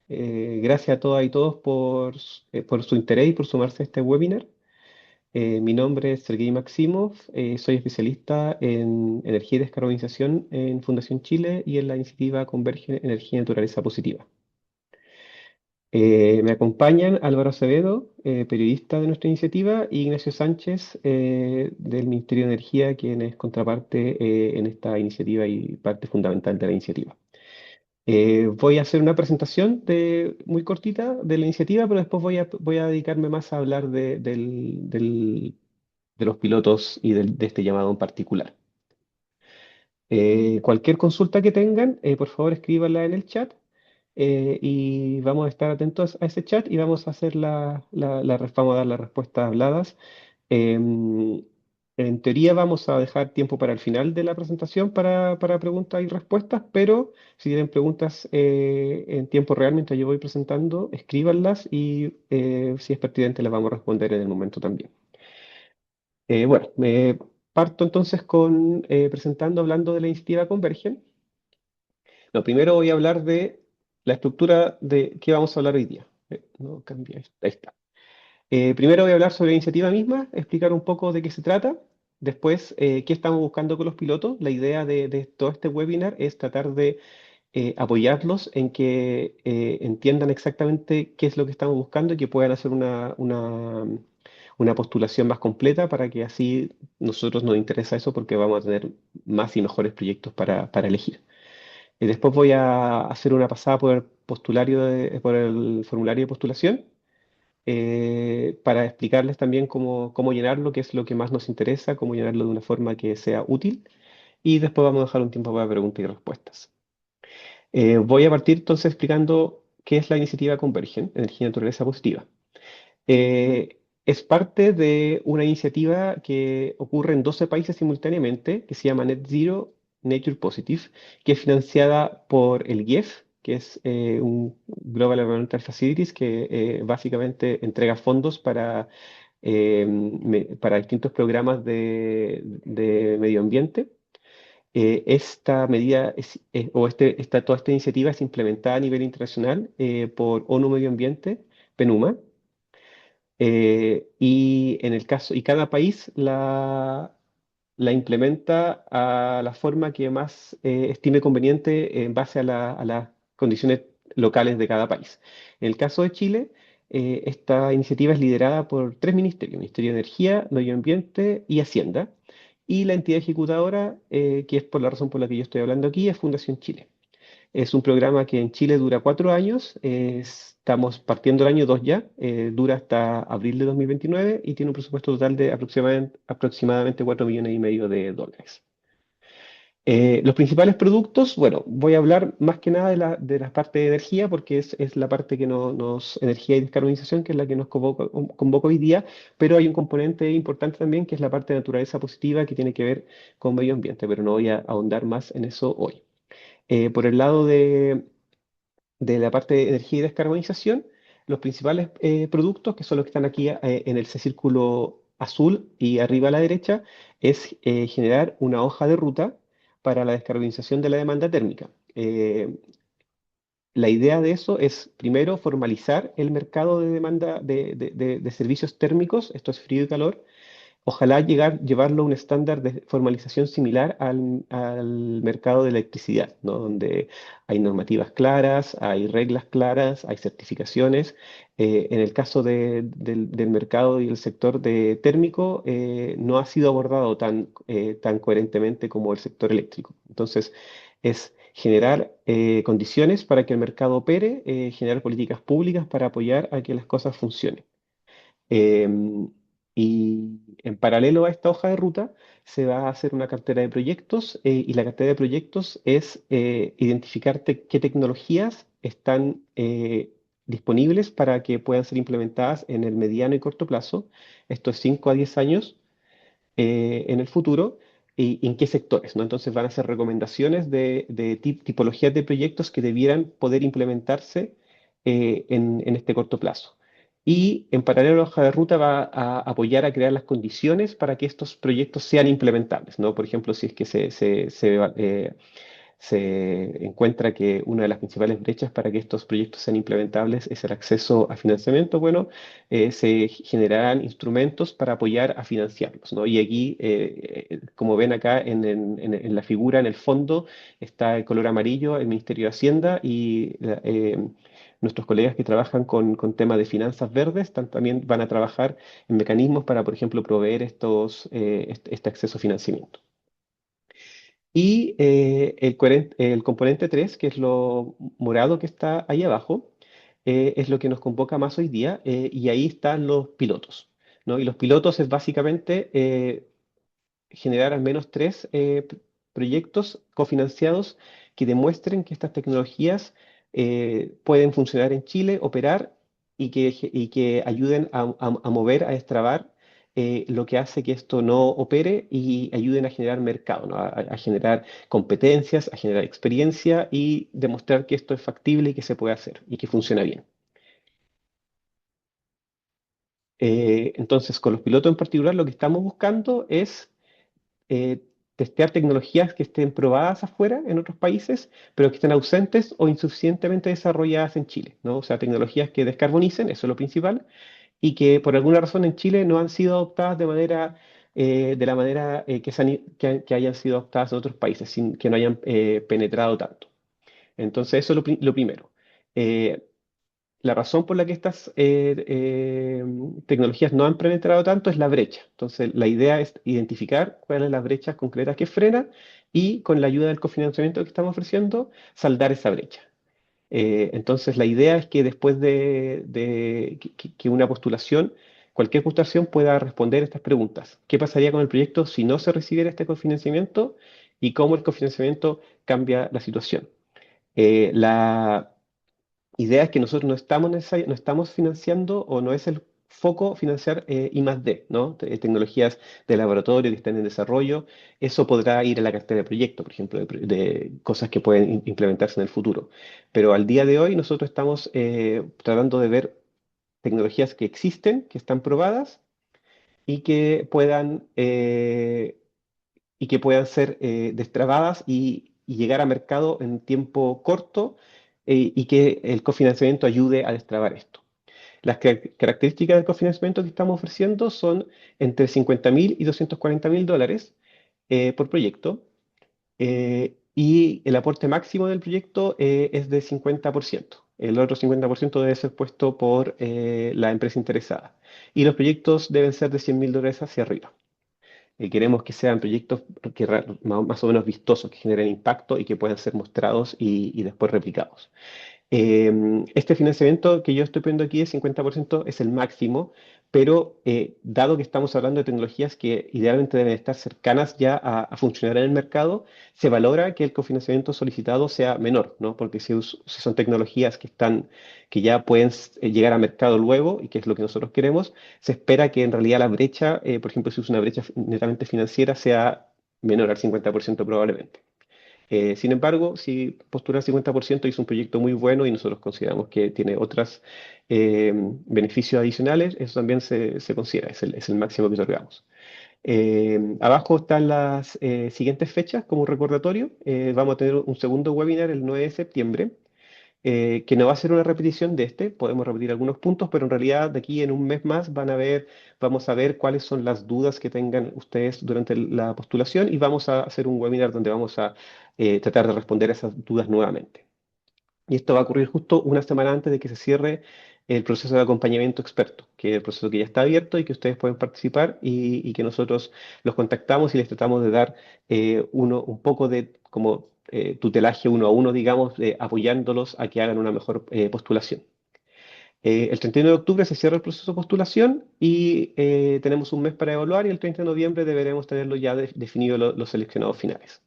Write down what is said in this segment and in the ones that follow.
Gracias a todas y todos por su interés y por sumarse a este webinar. Mi nombre es Sergei Maximov, soy especialista en energía y descarbonización en Fundación Chile y en la iniciativa Converge Energía y Naturaleza Positiva. Me acompañan Álvaro Acevedo, periodista de nuestra iniciativa, y Ignacio Sánchez, del Ministerio de Energía, quien es contraparte en esta iniciativa y parte fundamental de la iniciativa. Voy a hacer una presentación muy cortita de la iniciativa, pero después voy a dedicarme más a hablar de los pilotos y de este llamado en particular. Cualquier consulta que tengan, por favor escríbanla en el chat y vamos a estar atentos a ese chat y vamos a hacer vamos a dar las respuestas habladas. En teoría vamos a dejar tiempo para el final de la presentación para preguntas y respuestas, pero si tienen preguntas en tiempo real mientras yo voy presentando, escríbanlas y si es pertinente las vamos a responder en el momento también. Bueno, me parto entonces hablando de la iniciativa Convergen. Lo primero voy a hablar de la estructura de qué vamos a hablar hoy día. No cambia esto. Ahí está. Primero voy a hablar sobre la iniciativa misma, explicar un poco de qué se trata. Después, qué estamos buscando con los pilotos. La idea de todo este webinar es tratar de apoyarlos en que entiendan exactamente qué es lo que estamos buscando y que puedan hacer una postulación más completa para que así nosotros nos interesa eso porque vamos a tener más y mejores proyectos para elegir. Y después voy a hacer una pasada por el formulario de postulación para explicarles también cómo llenarlo, qué es lo que más nos interesa, cómo llenarlo de una forma que sea útil. Y después vamos a dejar un tiempo para preguntas y respuestas. Voy a partir entonces explicando qué es la iniciativa Convergen, Energía y Naturaleza Positiva. Es parte de una iniciativa que ocurre en 12 países simultáneamente, que se llama Net Zero Nature Positive, que es financiada por el GIEF, que es un Global Environmental Facilities, que básicamente entrega fondos para distintos programas de medio ambiente. Esta medida toda esta iniciativa es implementada a nivel internacional por ONU Medio Ambiente, PNUMA, y cada país la implementa a la forma que más estime conveniente en base a las condiciones locales de cada país. En el caso de Chile, esta iniciativa es liderada por tres ministerios: Ministerio de Energía, Medio Ambiente y Hacienda. Y la entidad ejecutadora, que es por la razón por la que yo estoy hablando aquí, es Fundación Chile. Es un programa que en Chile dura 4 años, estamos partiendo el año 2 ya, dura hasta abril de 2029 y tiene un presupuesto total de aproximadamente 4,5 millones de dólares. Los principales productos, bueno, voy a hablar más que nada de la parte de energía, porque es la parte que energía y descarbonización, que es la que nos convoca hoy día, pero hay un componente importante también, que es la parte de naturaleza positiva, que tiene que ver con medio ambiente, pero no voy a ahondar más en eso hoy. Por el lado de la parte de energía y descarbonización, los principales productos, que son los que están aquí en el círculo azul y arriba a la derecha, es generar una hoja de ruta para la descarbonización de la demanda térmica. La idea de eso es, primero, formalizar el mercado de demanda de servicios térmicos, esto es frío y calor. Ojalá llevarlo a un estándar de formalización similar al mercado de electricidad, ¿no? Donde hay normativas claras, hay reglas claras, hay certificaciones. En el caso del mercado y el sector de térmico, no ha sido abordado tan coherentemente como el sector eléctrico. Entonces, es generar condiciones para que el mercado opere, generar políticas públicas para apoyar a que las cosas funcionen. Em, y en paralelo a esta hoja de ruta se va a hacer una cartera de proyectos y la cartera de proyectos es identificar qué tecnologías están disponibles para que puedan ser implementadas en el mediano y corto plazo, esto es 5 a 10 años en el futuro, y en qué sectores, ¿no? Entonces van a ser recomendaciones de tipologías de proyectos que debieran poder implementarse en este corto plazo. Y en paralelo, la hoja de ruta va a apoyar a crear las condiciones para que estos proyectos sean implementables, ¿no? Por ejemplo, si es que se encuentra que una de las principales brechas para que estos proyectos sean implementables es el acceso a financiamiento. Bueno, se generarán instrumentos para apoyar a financiarlos, ¿no? Y aquí, como ven acá en la figura, en el fondo, está el color amarillo, el Ministerio de Hacienda y nuestros colegas que trabajan con temas de finanzas verdes también van a trabajar en mecanismos para, por ejemplo, proveer este acceso a financiamiento. Y el componente 3, que es lo morado que está ahí abajo, es lo que nos convoca más hoy día, y ahí están los pilotos, ¿no? Y los pilotos es básicamente generar al menos tres proyectos cofinanciados que demuestren que estas tecnologías pueden funcionar en Chile, operar y que ayuden a mover, a destrabar lo que hace que esto no opere y ayuden a generar mercado, ¿no? A generar competencias, a generar experiencia y demostrar que esto es factible y que se puede hacer y que funciona bien. Entonces, con los pilotos en particular, lo que estamos buscando es eh, testear tecnologías que estén probadas afuera en otros países, pero que estén ausentes o insuficientemente desarrolladas en Chile, ¿no? O sea, tecnologías que descarbonicen, eso es lo principal, y que por alguna razón en Chile no han sido adoptadas de la manera que hayan sido adoptadas en otros países, sin que no hayan penetrado tanto. Entonces, eso es lo primero. Eh, la razón por la que estas tecnologías no han penetrado tanto es la brecha. Entonces, la idea es identificar cuáles son las brechas concretas que frenan y con la ayuda del cofinanciamiento que estamos ofreciendo, saldar esa brecha. Entonces, la idea es que después de que una postulación, cualquier postulación pueda responder estas preguntas. ¿Qué pasaría con el proyecto si no se recibiera este cofinanciamiento? ¿Y cómo el cofinanciamiento cambia la situación? La idea es que nosotros no estamos financiando o no es el foco financiar I+D, ¿no? Tecnologías de laboratorio que están en desarrollo. Eso podrá ir a la cartera de proyecto, por ejemplo, de cosas que pueden implementarse en el futuro. Pero al día de hoy nosotros estamos tratando de ver tecnologías que existen, que están probadas y que puedan ser destrabadas y llegar a mercado en tiempo corto, y que el cofinanciamiento ayude a destrabar esto. Las características del cofinanciamiento que estamos ofreciendo son entre 50.000 y $240.000 por proyecto, y el aporte máximo del proyecto es de 50%. El otro 50% debe ser puesto por la empresa interesada. Y los proyectos deben ser de $100.000 hacia arriba. Queremos que sean proyectos más o menos vistosos, que generen impacto y que puedan ser mostrados y después replicados. Este financiamiento que yo estoy poniendo aquí de 50% es el máximo, pero dado que estamos hablando de tecnologías que idealmente deben estar cercanas ya a funcionar en el mercado, se valora que el cofinanciamiento solicitado sea menor, ¿no? Porque si son tecnologías que ya pueden llegar a mercado luego, y que es lo que nosotros queremos, se espera que en realidad la brecha, por ejemplo, si es una brecha netamente financiera, sea menor al 50% probablemente. Sin embargo, si postula el 50% y es un proyecto muy bueno y nosotros consideramos que tiene otros beneficios adicionales, eso también se considera, es el máximo que otorgamos. Abajo están las siguientes fechas como un recordatorio. Vamos a tener un segundo webinar el 9 de septiembre, que no va a ser una repetición de este, podemos repetir algunos puntos, pero en realidad de aquí en un mes más vamos a ver cuáles son las dudas que tengan ustedes durante la postulación y vamos a hacer un webinar donde vamos a tratar de responder esas dudas nuevamente. Y esto va a ocurrir justo una semana antes de que se cierre el proceso de acompañamiento experto, que es el proceso que ya está abierto y que ustedes pueden participar y que nosotros los contactamos y les tratamos de dar un poco de como tutelaje uno a uno, digamos, apoyándolos a que hagan una mejor postulación. El 31 de octubre se cierra el proceso de postulación y tenemos un mes para evaluar y el 30 de noviembre deberemos tenerlo ya definido los seleccionados finales.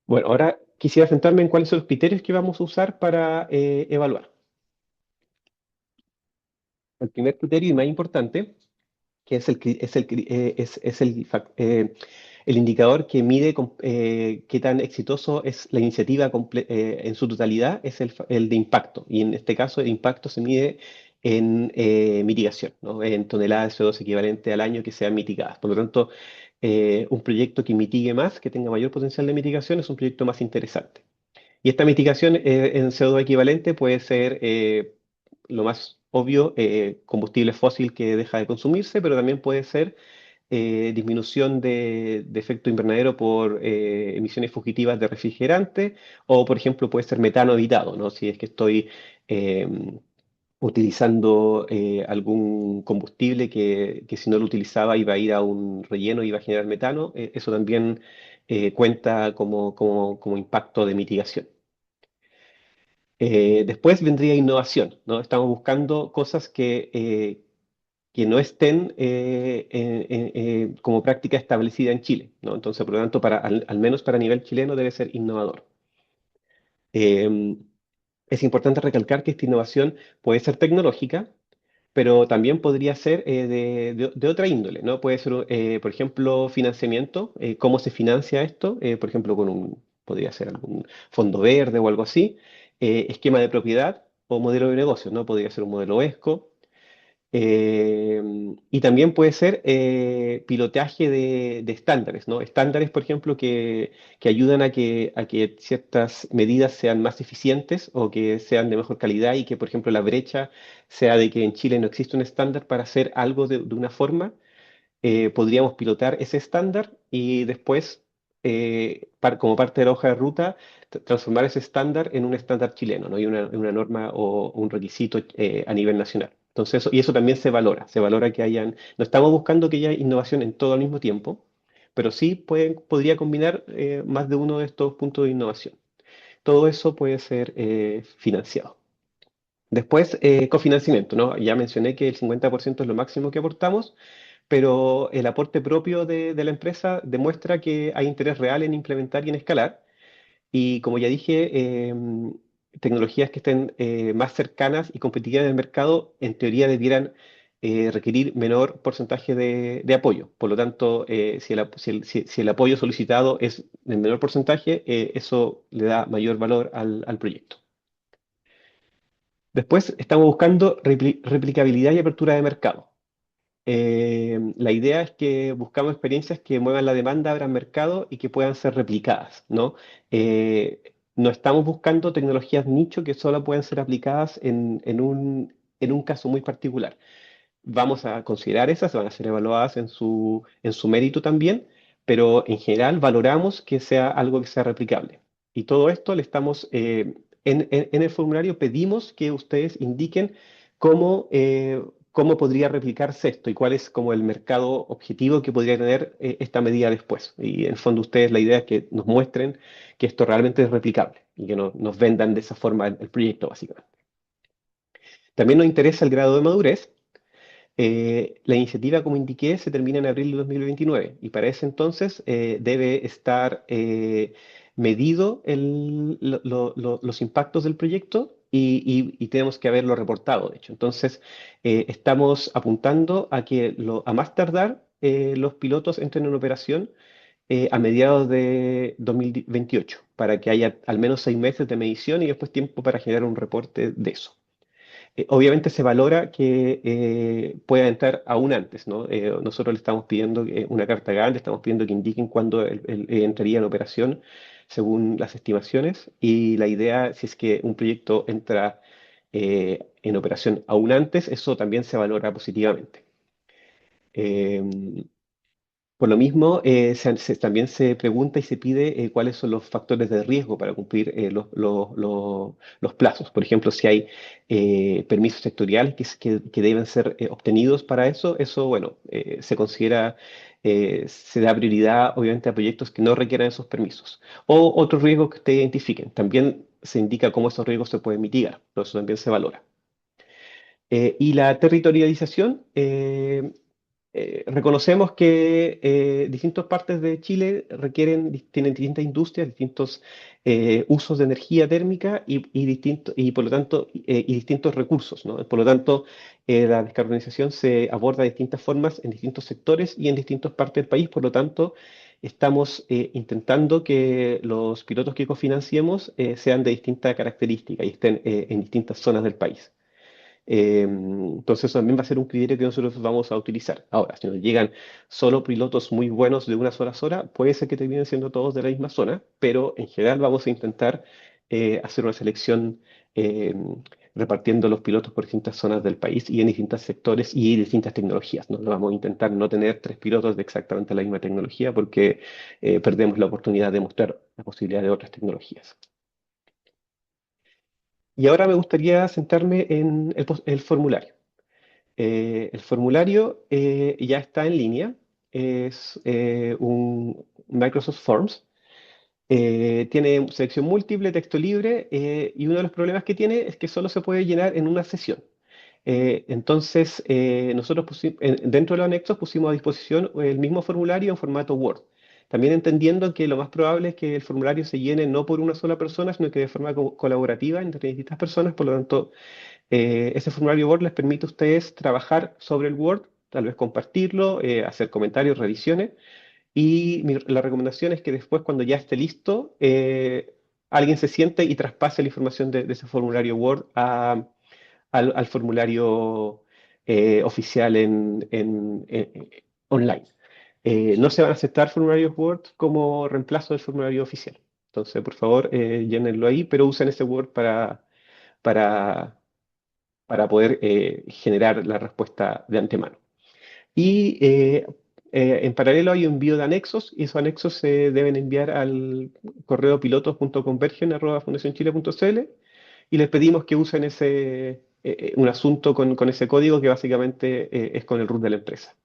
Bueno, ahora quisiera centrarme en cuáles son los criterios que vamos a usar para evaluar. El primer criterio y más importante, que es el indicador que mide qué tan exitoso es la iniciativa en su totalidad, es el de impacto. Y en este caso, el impacto se mide en mitigación, ¿no? En toneladas de CO2 equivalente al año que sean mitigadas. Por lo tanto, un proyecto que mitigue más, que tenga mayor potencial de mitigación, es un proyecto más interesante. Y esta mitigación en CO2 equivalente puede ser lo más obvio, combustible fósil que deja de consumirse, pero también puede ser disminución de efecto invernadero por emisiones fugitivas de refrigerante, o por ejemplo puede ser metano evitado, ¿no? Si es que estoy eh, utilizando algún combustible que si no lo utilizaba iba a ir a un relleno y iba a generar metano, eso también cuenta como impacto de mitigación. Después vendría innovación, ¿no? Estamos buscando cosas que no estén como práctica establecida en Chile, ¿no? Entonces, por lo tanto, al menos para nivel chileno debe ser innovador. Eh, es importante recalcar que esta innovación puede ser tecnológica, pero también podría ser de otra índole, ¿no? Puede ser, por ejemplo, financiamiento, cómo se financia esto, por ejemplo, podría ser algún fondo verde o algo así, esquema de propiedad o modelo de negocio, ¿no? Podría ser un modelo ESCO. Eh, y también puede ser pilotaje de estándares, ¿no? Estándares, por ejemplo, que ayudan a que ciertas medidas sean más eficientes o que sean de mejor calidad y que, por ejemplo, la brecha sea de que en Chile no existe un estándar para hacer algo de una forma. Podríamos pilotar ese estándar y después, como parte de la hoja de ruta, transformar ese estándar en un estándar chileno, ¿no? Y una norma o un requisito a nivel nacional. Entonces, y eso también se valora que no estamos buscando que haya innovación en todo al mismo tiempo, pero sí podría combinar más de uno de estos puntos de innovación. Todo eso puede ser financiado. Después, cofinanciamiento, ¿no? Ya mencioné que el 50% es lo máximo que aportamos, pero el aporte propio de la empresa demuestra que hay interés real en implementar y en escalar. Y como ya dije, tecnologías que estén más cercanas y competitivas en el mercado, en teoría debieran requerir menor porcentaje de apoyo. Por lo tanto, si el apoyo solicitado es de menor porcentaje, eso le da mayor valor al proyecto. Después, estamos buscando replicabilidad y apertura de mercado. La idea es que buscamos experiencias que muevan la demanda, abran mercado y que puedan ser replicadas, ¿no? No estamos buscando tecnologías nicho que solo puedan ser aplicadas en un caso muy particular. Vamos a considerar esas, van a ser evaluadas en su mérito también, pero en general valoramos que sea algo que sea replicable. Y todo esto le estamos, en el formulario pedimos que ustedes indiquen cómo, eh, cómo podría replicarse esto y cuál es como el mercado objetivo que podría tener esta medida después. Y en el fondo ustedes la idea es que nos muestren que esto realmente es replicable y que nos vendan de esa forma el proyecto, básicamente. También nos interesa el grado de madurez. La iniciativa, como indiqué, se termina en abril de 2029 y para ese entonces debe estar medido los impactos del proyecto y tenemos que haberlo reportado, de hecho. Entonces, estamos apuntando a que a más tardar los pilotos entren en operación a mediados de 2028 para que haya al menos 6 meses de medición y después tiempo para generar un reporte de eso. Obviamente se valora que pueda entrar aún antes, ¿no? Nosotros le estamos pidiendo una carta grande, estamos pidiendo que indiquen cuándo entraría en operación según las estimaciones y la idea, si es que un proyecto entra en operación aún antes, eso también se valora positivamente. Em, por lo mismo, también se pregunta y se pide cuáles son los factores de riesgo para cumplir los plazos. Por ejemplo, si hay permisos sectoriales que deben ser obtenidos para eso, bueno, se da prioridad obviamente a proyectos que no requieran esos permisos. O otros riesgos que ustedes identifiquen. También se indica cómo esos riesgos se pueden mitigar, pero eso también se valora. Y la territorialización, reconocemos que distintas partes de Chile tienen distintas industrias, distintos usos de energía térmica y por lo tanto, y distintos recursos, ¿no? Por lo tanto, la descarbonización se aborda de distintas formas en distintos sectores y en distintas partes del país. Por lo tanto, estamos intentando que los pilotos que cofinanciemos sean de distinta característica y estén en distintas zonas del país. Entonces, eso también va a ser un criterio que nosotros vamos a utilizar. Ahora, si nos llegan solo pilotos muy buenos de una sola zona, puede ser que terminen siendo todos de la misma zona, pero en general vamos a intentar hacer una selección eh, repartiendo los pilotos por distintas zonas del país y en distintos sectores y distintas tecnologías, ¿no? No vamos a intentar no tener tres pilotos de exactamente la misma tecnología porque perdemos la oportunidad de mostrar la posibilidad de otras tecnologías. Y ahora me gustaría centrarme en el formulario. El formulario ya está en línea, es un Microsoft Forms. Tiene selección múltiple, texto libre, y uno de los problemas que tiene es que solo se puede llenar en una sesión. Entonces, nosotros dentro de los anexos pusimos a disposición el mismo formulario en formato Word. También entendiendo que lo más probable es que el formulario se llene no por una sola persona, sino que de forma colaborativa entre distintas personas. Por lo tanto, ese formulario Word les permite a ustedes trabajar sobre el Word, tal vez compartirlo, hacer comentarios, revisiones. Y la recomendación es que después, cuando ya esté listo, alguien se siente y traspase la información de ese formulario Word al formulario oficial online. No se van a aceptar formularios Word como reemplazo del formulario oficial. Entonces, por favor, llénenlo ahí, pero usen ese Word para, para poder generar la respuesta de antemano. Y en paralelo hay un envío de anexos y esos anexos se deben enviar al correo pilotos.convergen@fundacionchile.cl y les pedimos que usen un asunto con ese código que básicamente es con el root de la empresa.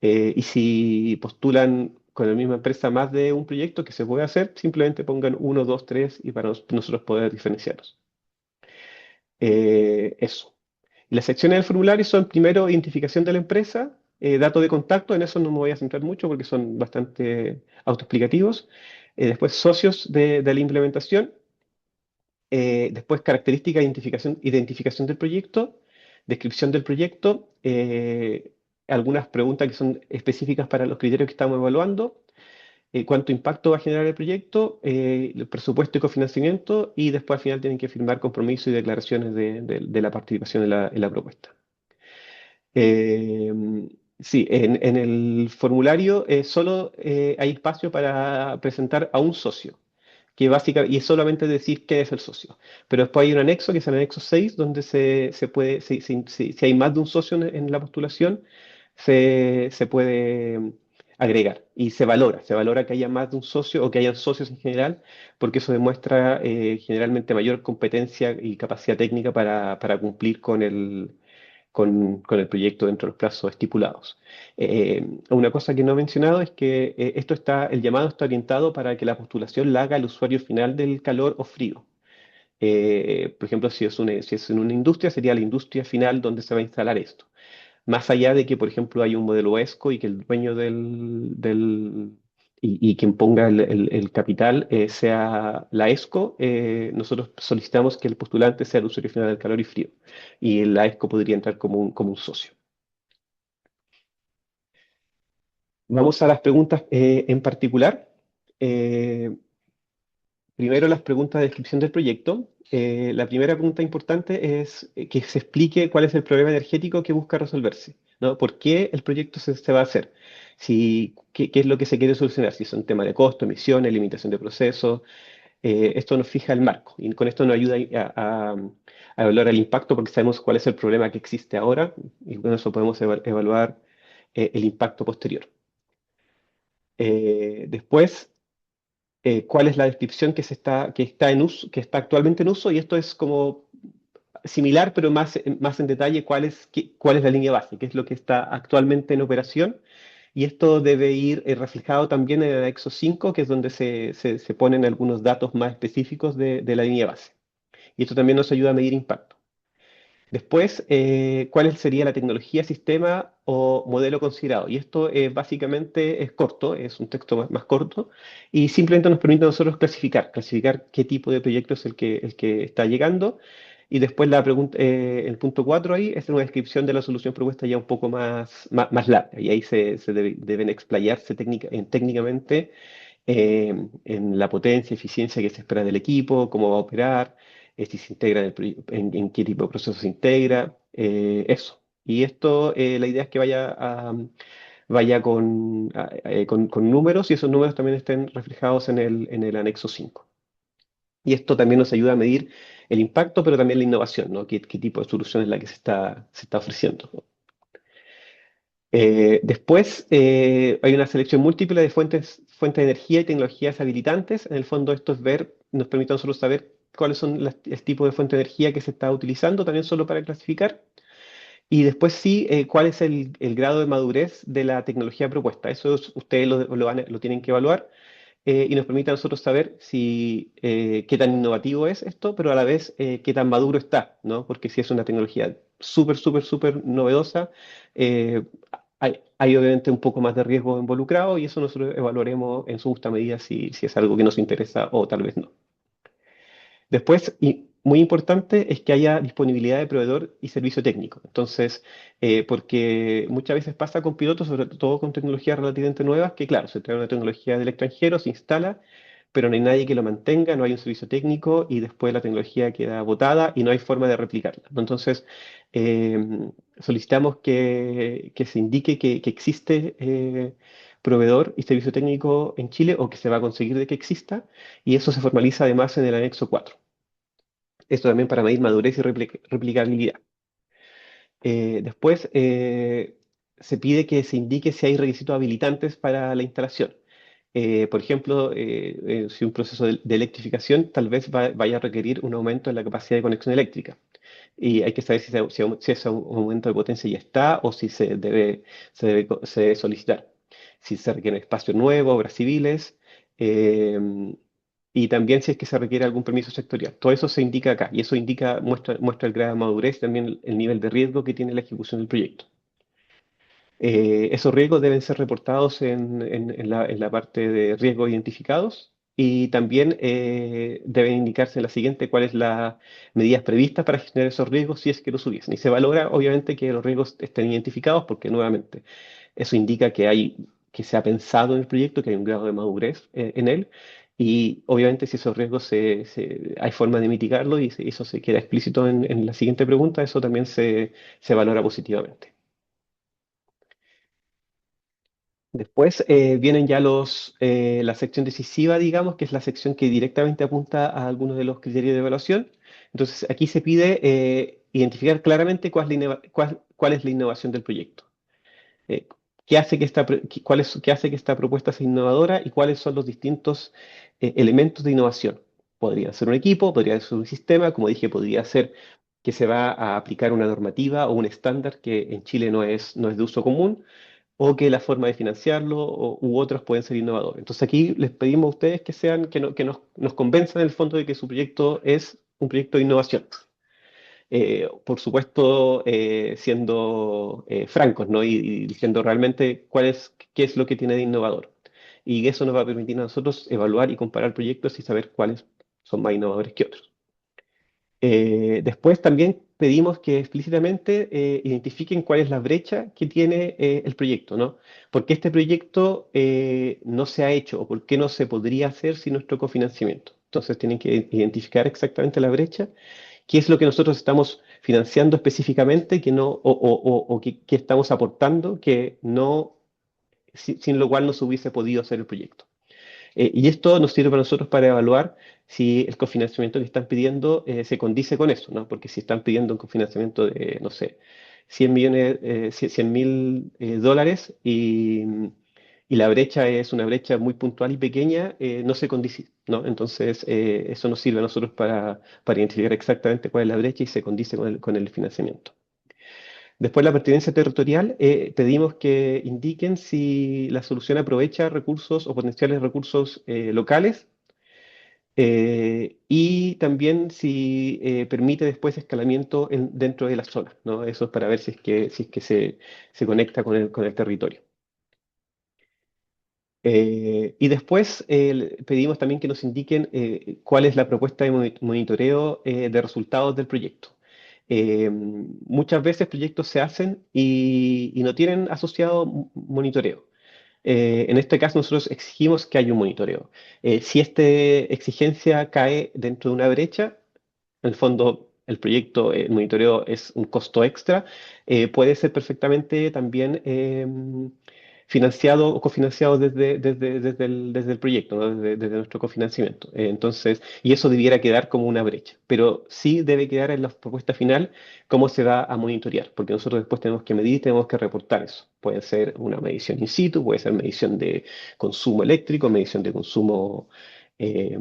Y si postulan con la misma empresa más de un proyecto que se puede hacer, simplemente pongan uno, dos, tres y para nosotros poder diferenciarlos. Eso. Y las secciones del formulario son primero identificación de la empresa, datos de contacto, en eso no me voy a centrar mucho porque son bastante autoexplicativos. Después socios de la implementación, después características, identificación del proyecto, descripción del proyecto, algunas preguntas que son específicas para los criterios que estamos evaluando, cuánto impacto va a generar el proyecto, el presupuesto y cofinanciamiento, y después al final tienen que firmar compromisos y declaraciones de la participación en la propuesta. Eh, sí, en el formulario solo hay espacio para presentar a un socio, que básicamente, y es solamente decir quién es el socio. Pero después hay un anexo, que es el anexo 6 donde se puede, si hay más de un socio en la postulación, se puede agregar y se valora que haya más de un socio o que hayan socios en general, porque eso demuestra generalmente mayor competencia y capacidad técnica para cumplir con el proyecto dentro de los plazos estipulados. Una cosa que no he mencionado es que el llamado está orientado para que la postulación la haga el usuario final del calor o frío. Por ejemplo, si es en una industria, sería la industria final donde se va a instalar esto. Más allá de que, por ejemplo, hay un modelo ESCO y que el dueño y quien ponga el capital sea la ESCO, nosotros solicitamos que el postulante sea el usuario final del calor y frío. Y la ESCO podría entrar como un socio. Vamos a las preguntas en particular. Eh, Primero, las preguntas de descripción del proyecto. La primera pregunta importante es que se explique cuál es el problema energético que busca resolverse, ¿no? ¿Por qué el proyecto se va a hacer? ¿Qué es lo que se quiere solucionar? Si son temas de costo, emisiones, limitación de procesos. Esto nos fija el marco y con esto nos ayuda a evaluar el impacto porque sabemos cuál es el problema que existe ahora y con eso podemos evaluar el impacto posterior. Después cuál es la descripción que está en uso, que está actualmente en uso, y esto es como similar, pero más en detalle, cuál es la línea base, qué es lo que está actualmente en operación, y esto debe ir reflejado también en el anexo 5, que es donde se ponen algunos datos más específicos de la línea base. Y esto también nos ayuda a medir impacto. Después, ¿cuál sería la tecnología, sistema o modelo considerado? Y esto básicamente es corto, es un texto más corto y simplemente nos permite a nosotros clasificar qué tipo de proyecto es el que está llegando. Y después el punto 4 ahí es una descripción de la solución propuesta ya un poco más larga. Y ahí deben explayarse técnicamente en la potencia, eficiencia que se espera del equipo, cómo va a operar, si se integra en qué tipo de proceso se integra, Eso. Y esto, la idea es que vaya con números y esos números también estén reflejados en el anexo 5. Y esto también nos ayuda a medir el impacto, pero también la innovación, ¿no? ¿Qué tipo de solución es la que se está ofreciendo? Después, hay una selección múltiple de fuentes de energía y tecnologías habilitantes. En el fondo, esto es ver, nos permite a nosotros saber cuáles son el tipo de fuente de energía que se está utilizando, también solo para clasificar. Y después sí, cuál es el grado de madurez de la tecnología propuesta. Ustedes lo tienen que evaluar, y nos permite a nosotros saber si, qué tan innovativo es esto, pero a la vez qué tan maduro está, ¿no? Porque si es una tecnología súper, súper, súper novedosa, eh, hay obviamente un poco más de riesgo involucrado y eso nosotros evaluaremos en su justa medida si es algo que nos interesa o tal vez no. Después, y muy importante, es que haya disponibilidad de proveedor y servicio técnico. Entonces, porque muchas veces pasa con pilotos, sobre todo con tecnologías relativamente nuevas, que claro, se trae una tecnología del extranjero, se instala, pero no hay nadie que lo mantenga, no hay un servicio técnico y después la tecnología queda botada y no hay forma de replicarla. Entonces, eh, solicitamos que se indique que existe proveedor y servicio técnico en Chile o que se va a conseguir de que exista y eso se formaliza además en el anexo 4. Esto también para medir madurez y replicabilidad. Después, se pide que se indique si hay requisitos habilitantes para la instalación. Por ejemplo, si un proceso de electrificación tal vez vaya a requerir un aumento en la capacidad de conexión eléctrica. Y hay que saber si ese aumento de potencia ya está o si se debe solicitar. Si se requiere espacio nuevo, obras civiles, eh, y también si es que se requiere algún permiso sectorial. Todo eso se indica acá y eso muestra el grado de madurez, también el nivel de riesgo que tiene la ejecución del proyecto. Esos riesgos deben ser reportados en la parte de riesgos identificados y también deben indicarse en la siguiente cuáles las medidas previstas para gestionar esos riesgos si es que los hubiesen. Y se valora, obviamente, que los riesgos estén identificados porque, nuevamente, eso indica que se ha pensado en el proyecto, que hay un grado de madurez en él. Y obviamente si esos riesgos hay forma de mitigarlo y eso se queda explícito en la siguiente pregunta, eso también se valora positivamente. Después vienen ya la sección decisiva, digamos, que es la sección que directamente apunta a algunos de los criterios de evaluación. Entonces, aquí se pide identificar claramente cuál es la innovación del proyecto. Eh, ¿Qué hace que qué hace que esta propuesta sea innovadora y cuáles son los distintos elementos de innovación? Podría ser un equipo, podría ser un sistema, como dije, podría ser que se va a aplicar una normativa o un estándar que en Chile no es de uso común o que la forma de financiarlo u otros pueden ser innovadores. Entonces aquí les pedimos a ustedes que nos convenzan en el fondo de que su proyecto es un proyecto de innovación. Por supuesto, siendo francos, ¿no? Y diciendo realmente qué es lo que tiene de innovador. Y eso nos va a permitir a nosotros evaluar y comparar proyectos y saber cuáles son más innovadores que otros. Después también pedimos que explícitamente identifiquen cuál es la brecha que tiene el proyecto, ¿no? ¿Por qué este proyecto no se ha hecho o por qué no se podría hacer sin nuestro cofinanciamiento? Entonces tienen que identificar exactamente la brecha, qué es lo que nosotros estamos financiando específicamente que no, o que estamos aportando que no, sin lo cual no se hubiese podido hacer el proyecto. Y esto nos sirve para nosotros para evaluar si el cofinanciamiento que están pidiendo se condice con eso, ¿no? Porque si están pidiendo un cofinanciamiento de, no sé, 100 millones, 100.000 dólares y la brecha es una brecha muy puntual y pequeña, no se condice, ¿no? Entonces, eso nos sirve a nosotros para identificar exactamente cuál es la brecha y se condice con el financiamiento. Después, la pertinencia territorial, pedimos que indiquen si la solución aprovecha recursos o potenciales recursos locales y también si permite después escalamiento dentro de la zona, ¿no? Eso es para ver si es que se conecta con el territorio. Y después pedimos también que nos indiquen cuál es la propuesta de monitoreo de resultados del proyecto. Muchas veces proyectos se hacen y no tienen asociado monitoreo. En este caso nosotros exigimos que haya un monitoreo. Si esta exigencia cae dentro de una brecha, en el fondo el proyecto, el monitoreo es un costo extra, puede ser perfectamente también financiado o cofinanciado desde el proyecto, ¿no? Desde nuestro cofinanciamiento. Entonces, y eso debiera quedar como una brecha, pero sí debe quedar en la propuesta final cómo se va a monitorear, porque nosotros después tenemos que medir, tenemos que reportar eso. Puede ser una medición in situ, puede ser medición de consumo eléctrico, medición de consumo eh,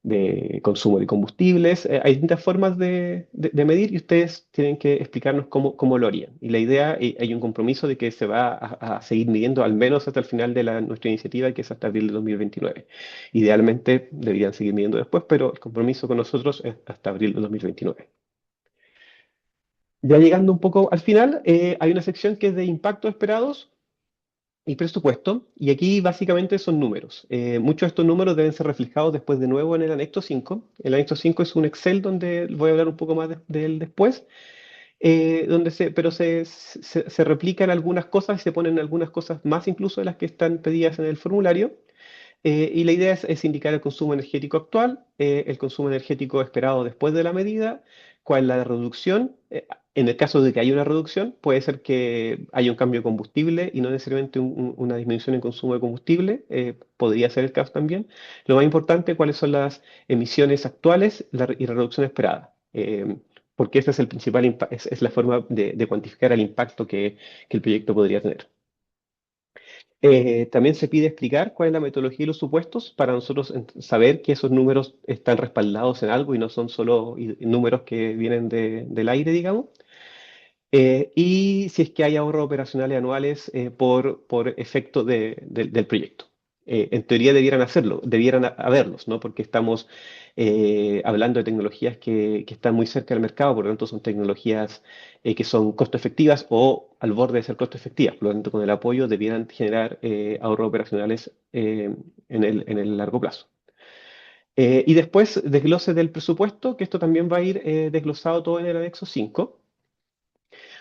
de consumo de combustibles. Hay distintas formas de medir y ustedes tienen que explicarnos cómo lo harían. Y la idea, hay un compromiso de que se va a seguir midiendo al menos hasta el final de nuestra iniciativa, que es hasta abril de 2029. Idealmente deberían seguir midiendo después, pero el compromiso con nosotros es hasta abril de 2029. Ya llegando un poco al final, hay una sección que es de impactos esperados y presupuesto, y aquí básicamente son números. Muchos de estos números deben ser reflejados después de nuevo en el anexo 5. El anexo 5 es un Excel donde voy a hablar un poco más de él después, pero se replican algunas cosas y se ponen algunas cosas más incluso de las que están pedidas en el formulario. Y la idea es indicar el consumo energético actual, el consumo energético esperado después de la medida, cuál es la reducción. En el caso de que haya una reducción, puede ser que haya un cambio de combustible y no necesariamente una disminución en consumo de combustible. Podría ser el caso también. Lo más importante, cuáles son las emisiones actuales y la reducción esperada. Porque esa es el principal es la forma de cuantificar el impacto que el proyecto podría tener. También se pide explicar cuál es la metodología y los supuestos para nosotros saber que esos números están respaldados en algo y no son solo números que vienen del aire, digamos. Y si es que hay ahorros operacionales anuales por efecto del proyecto. En teoría debieran hacerlo, debieran haberlos, ¿no? Porque estamos hablando de tecnologías que están muy cerca del mercado, por lo tanto son tecnologías que son costo efectivas o al borde de ser costo efectivas. Por lo tanto, con el apoyo debieran generar ahorros operacionales en el largo plazo. Y después desglose del presupuesto, que esto también va a ir desglosado todo en el anexo 5,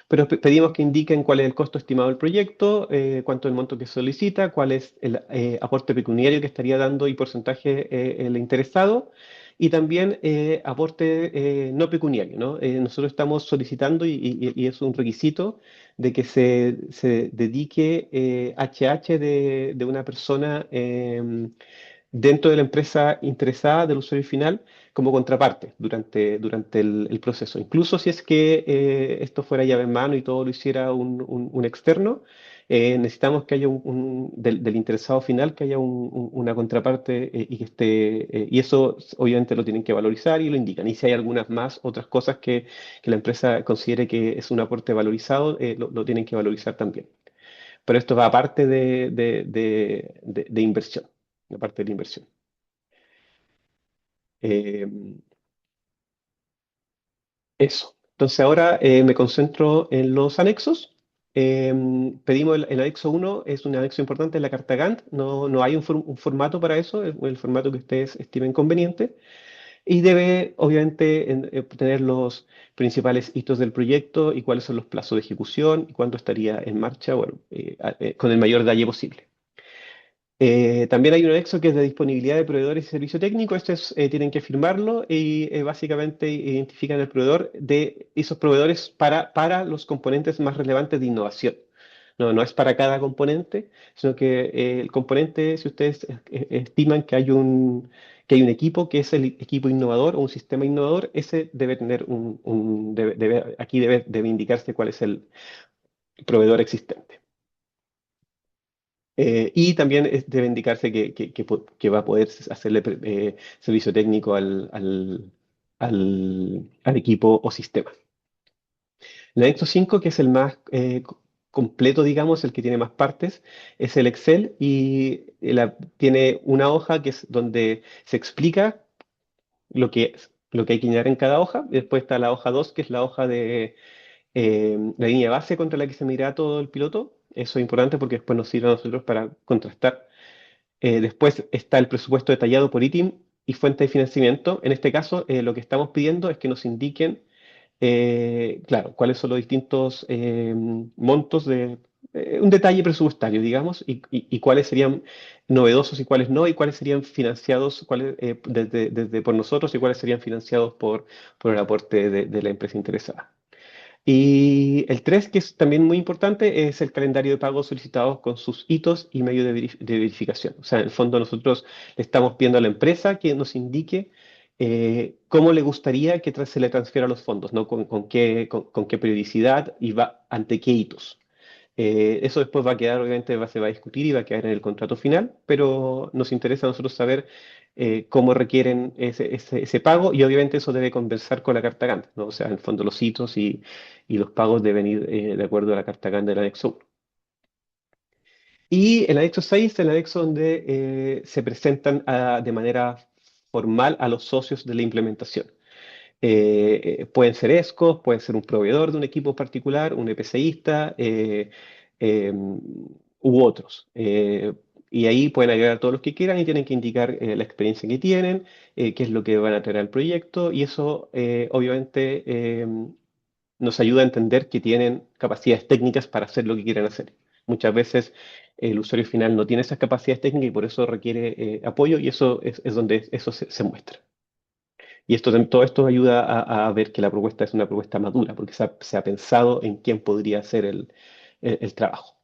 pero pedimos que indiquen cuál es el costo estimado del proyecto, cuánto es el monto que se solicita, cuál es el aporte pecuniario que estaría dando y porcentaje el interesado, y también aporte no pecuniario, ¿no? Nosotros estamos solicitando, y es un requisito, de que se dedique HH de una persona dentro de la empresa interesada del usuario final como contraparte durante el proceso. Incluso si es que esto fuera llave en mano y todo lo hiciera un externo, necesitamos que haya del interesado final, que haya una contraparte y que esté, y eso obviamente lo tienen que valorizar y lo indican. Y si hay algunas más, otras cosas que la empresa considere que es un aporte valorizado, lo tienen que valorizar también. Pero esto va aparte de inversión, aparte de la inversión. Eh, Eso. Entonces ahora me concentro en los anexos. Pedimos el anexo uno, es un anexo importante en la carta Gantt. No hay un formato para eso, el formato que ustedes estimen conveniente. Y debe, obviamente, tener los principales hitos del proyecto y cuáles son los plazos de ejecución y cuándo estaría en marcha, bueno, con el mayor detalle posible. También hay un anexo que es de disponibilidad de proveedores y servicio técnico. Tienen que firmarlo y básicamente identifican el proveedor de esos proveedores para los componentes más relevantes de innovación. No es para cada componente, sino que el componente, si ustedes estiman que hay un equipo que es el equipo innovador o un sistema innovador, ese debe tener aquí debe indicarse cuál es el proveedor existente. Y también debe indicarse que va a poder hacerle servicio técnico al equipo o sistema. El anexo 5, que es el más completo, digamos, el que tiene más partes, es el Excel y tiene una hoja que es donde se explica lo que hay que llenar en cada hoja. Y después está la hoja 2, que es la hoja de la línea base contra la que se mira todo el piloto. Eso es importante porque después nos sirve a nosotros para contrastar. Después está el presupuesto detallado por ítem y fuente de financiamiento. En este caso, lo que estamos pidiendo es que nos indiquen, claro, cuáles son los distintos montos un detalle presupuestario, digamos, y cuáles serían novedosos y cuáles no, y cuáles serían financiados desde por nosotros y cuáles serían financiados por el aporte de la empresa interesada. Y el 3 que es también muy importante, es el calendario de pagos solicitados con sus hitos y medio de verificación. O sea, en el fondo nosotros le estamos pidiendo a la empresa que nos indique cómo le gustaría que se le transfiera los fondos, ¿no? Con qué periodicidad y ante qué hitos. Eso después va a quedar, obviamente, se va a discutir y va a quedar en el contrato final, pero nos interesa a nosotros saber cómo requieren ese pago y obviamente eso debe conversar con la carta Gantt, ¿no? O sea, en el fondo los hitos y los pagos deben ir de acuerdo a la carta Gantt del anexo 1. Y el anexo 6 es el anexo donde se presentan de manera formal a los socios de la implementación. Pueden ser ESCOs, puede ser un proveedor de un equipo particular, un EPCista eh, u otros. Y ahí pueden agregar todos los que quieran y tienen que indicar la experiencia que tienen, qué es lo que van a traer al proyecto y eso obviamente nos ayuda a entender que tienen capacidades técnicas para hacer lo que quieren hacer. Muchas veces el usuario final no tiene esas capacidades técnicas y por eso requiere apoyo y eso es donde eso se muestra. Y todo esto ayuda a ver que la propuesta es una propuesta madura, porque se ha pensado en quién podría hacer el trabajo.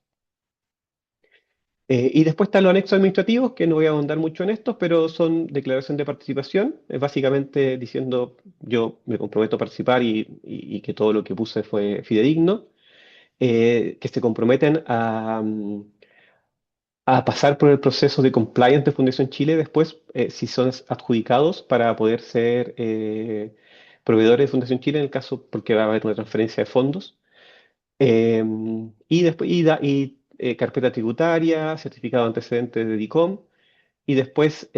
Y después están los anexos administrativos, que no voy a ahondar mucho en estos, pero son declaración de participación, básicamente diciendo yo me comprometo a participar y que todo lo que puse fue fidedigno, que se comprometen a pasar por el proceso de compliance de Fundación Chile después, si son adjudicados para poder ser proveedores de Fundación Chile en el caso porque va a haber una transferencia de fondos. Eh, y después carpeta tributaria, certificado de antecedentes de DICOM y después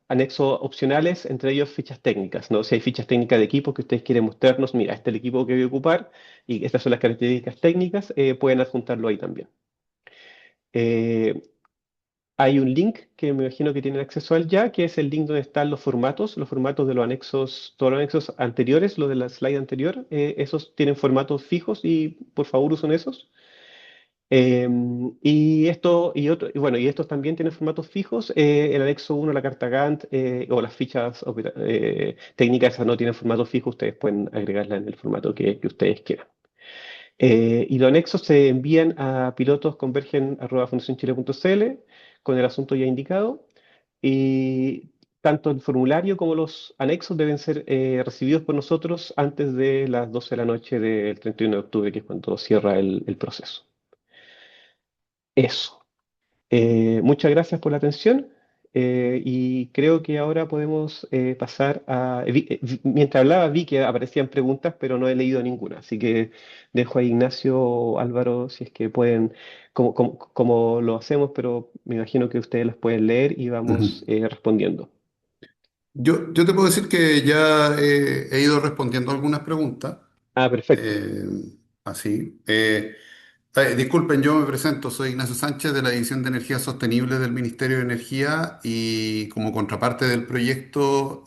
anexos opcionales, entre ellos fichas técnicas, ¿no? Si hay fichas técnicas de equipo que ustedes quieren mostrarnos, mira, este es el equipo que voy a ocupar y estas son las características técnicas, pueden adjuntarlo ahí también. Eh, Hay un link que me imagino que tienen acceso al ya, que es el link donde están los formatos de los anexos, todos los anexos anteriores, los de la slide anterior, esos tienen formatos fijos y por favor usen esos. Y bueno, y estos también tienen formatos fijos. El anexo 1, la carta Gantt, o las fichas técnicas, esas no tienen formato fijo, ustedes pueden agregarla en el formato que ustedes quieran. Y los anexos se envían a pilotos.convergen@fundacionchile.cl con el asunto ya indicado. Y tanto el formulario como los anexos deben ser recibidos por nosotros antes de las 12 de la noche del 31 de octubre, que es cuando cierra el proceso. Eso. Muchas gracias por la atención y creo que ahora podemos pasar mientras hablaba vi que aparecían preguntas, pero no he leído ninguna, así que dejo a Ignacio o Álvaro si es que pueden, como lo hacemos, pero me imagino que ustedes las pueden leer y vamos Ujú. respondiendo. Yo te puedo decir que ya he ido respondiendo algunas preguntas. Ah, perfecto. eh, así. Disculpen, yo me presento, soy Ignacio Sánchez de la División de Energía Sostenible del Ministerio de Energía y como contraparte del proyecto,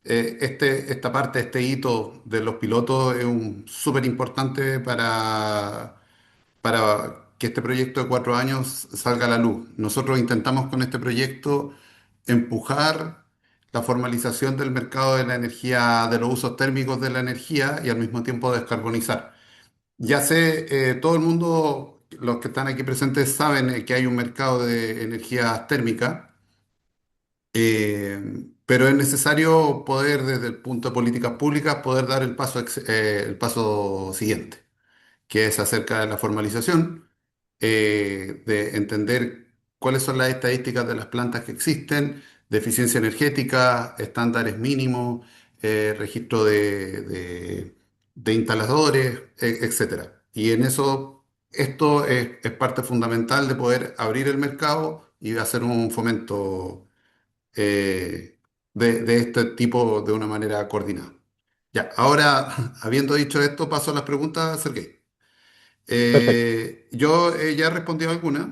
esta parte, este hito de los pilotos es súper importante para que este proyecto de 4 años salga a la luz. Nosotros intentamos con este proyecto empujar la formalización del mercado de la energía, de los usos térmicos de la energía y al mismo tiempo descarbonizar. Ya sé, todo el mundo, los que están aquí presentes saben que hay un mercado de energía térmica, pero es necesario poder, desde el punto de políticas públicas, poder dar el paso siguiente, que es acerca de la formalización, de entender cuáles son las estadísticas de las plantas que existen, de eficiencia energética, estándares mínimos, registro de instaladores, etcétera. Y en eso, esto es parte fundamental de poder abrir el mercado y hacer un fomento de este tipo de una manera coordinada. Ya, ahora, habiendo dicho esto, paso a las preguntas, Sergey. Perfecto. Yo ya he respondido algunas.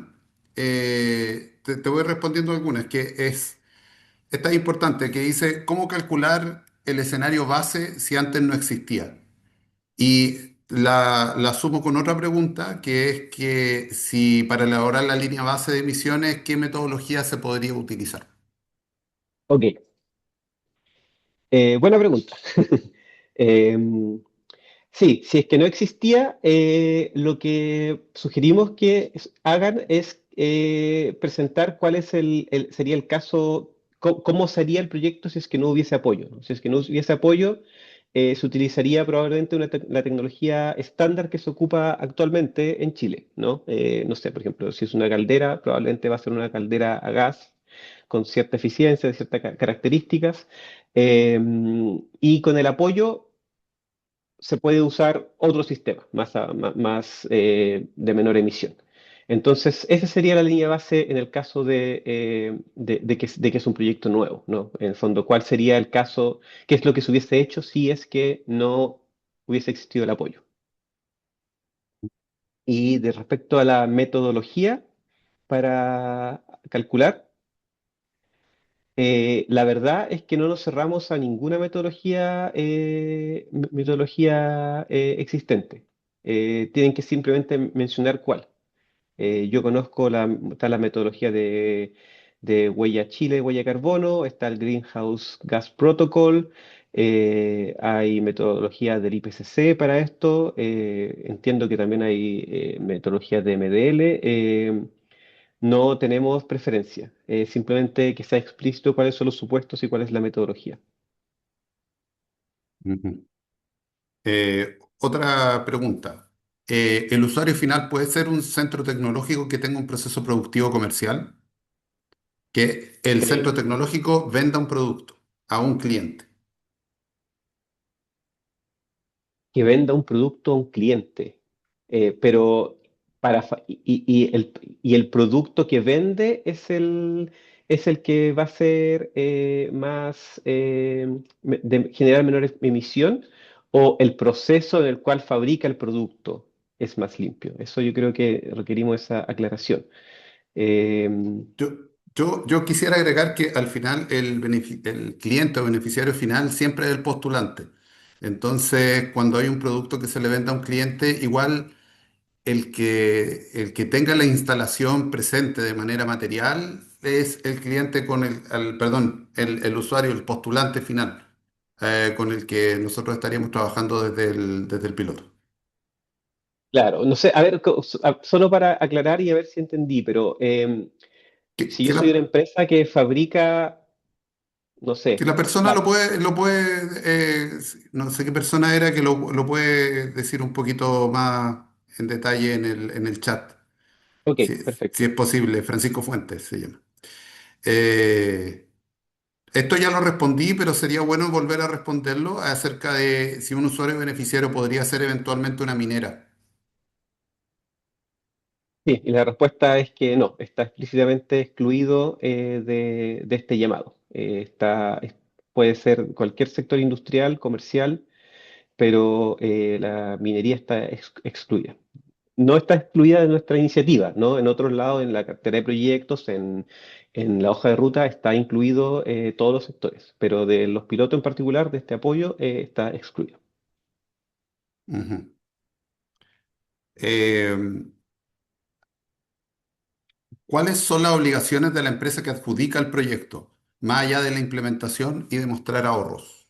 Te voy respondiendo algunas, esta es importante, que dice, ¿cómo calcular el escenario base si antes no existía? Y la sumo con otra pregunta, que es que si para elaborar la línea base de emisiones, ¿qué metodología se podría utilizar? Ok, buena pregunta. Em, Sí, si es que no existía, lo que sugerimos que hagan es presentar cuál es sería el caso, cómo sería el proyecto si es que no hubiese apoyo, ¿no? Si es que no hubiese apoyo, se utilizaría probablemente la tecnología estándar que se ocupa actualmente en Chile, ¿no? No sé, por ejemplo, si es una caldera, probablemente va a ser una caldera a gas con cierta eficiencia, de ciertas características, y con el apoyo se puede usar otro sistema más, de menor emisión. Entonces, esa sería la línea base en el caso de que es un proyecto nuevo, ¿no? En el fondo, ¿cuál sería el caso, qué es lo que se hubiese hecho si es que no hubiese existido el apoyo? Y de respecto a la metodología para calcular, la verdad es que no nos cerramos a ninguna metodología existente. Tienen que simplemente mencionar cuál. Yo conozco está la metodología de huella Chile, huella carbono, está el Greenhouse Gas Protocol, hay metodología del IPCC para esto, entiendo que también hay metodologías de MDL. No tenemos preferencia, simplemente que sea explícito cuáles son los supuestos y cuál es la metodología. Ujú. Otra pregunta. ¿El usuario final puede ser un centro tecnológico que tenga un proceso productivo comercial? Que el centro Eh, tecnológico venda un producto a un cliente. que venda un producto a un cliente, pero y el producto que vende es el que va a ser más de generar menor emisión, o el proceso en el cual fabrica el producto es más limpio. Eso yo creo que requerimos esa aclaración. Eh, Yo, yo quisiera agregar que al final el cliente o beneficiario final siempre es el postulante. Entonces, cuando hay un producto que se le vende a un cliente, igual el que tenga la instalación presente de manera material es el cliente con perdón, el usuario, el postulante final, con el que nosotros estaríamos trabajando desde el piloto. claro, no sé, a ver, solo para aclarar y a ver si entendí, pero si yo Que soy una la, empresa que fabrica, no que sé, la persona no sé qué persona era que lo puede decir un poquito más en detalle en el chat, ok, si, si es perfecto. posible. Francisco Fuentes se llama. Eh, Esto ya lo respondí, pero sería bueno volver a responderlo acerca de si un usuario beneficiario podría ser eventualmente una minera. Sí, y la respuesta es que no, está explícitamente excluido de este llamado. Puede ser cualquier sector industrial, comercial, pero la minería está excluida. No está excluida de nuestra iniciativa, ¿no? En otros lados, en la cartera de proyectos, en la hoja de ruta, está incluido todos los sectores, pero de los pilotos en particular, de este apoyo, está excluido. Ujú. Eh, ¿Cuáles son las obligaciones de la empresa que adjudica el proyecto, más allá de la implementación y demostrar ahorros?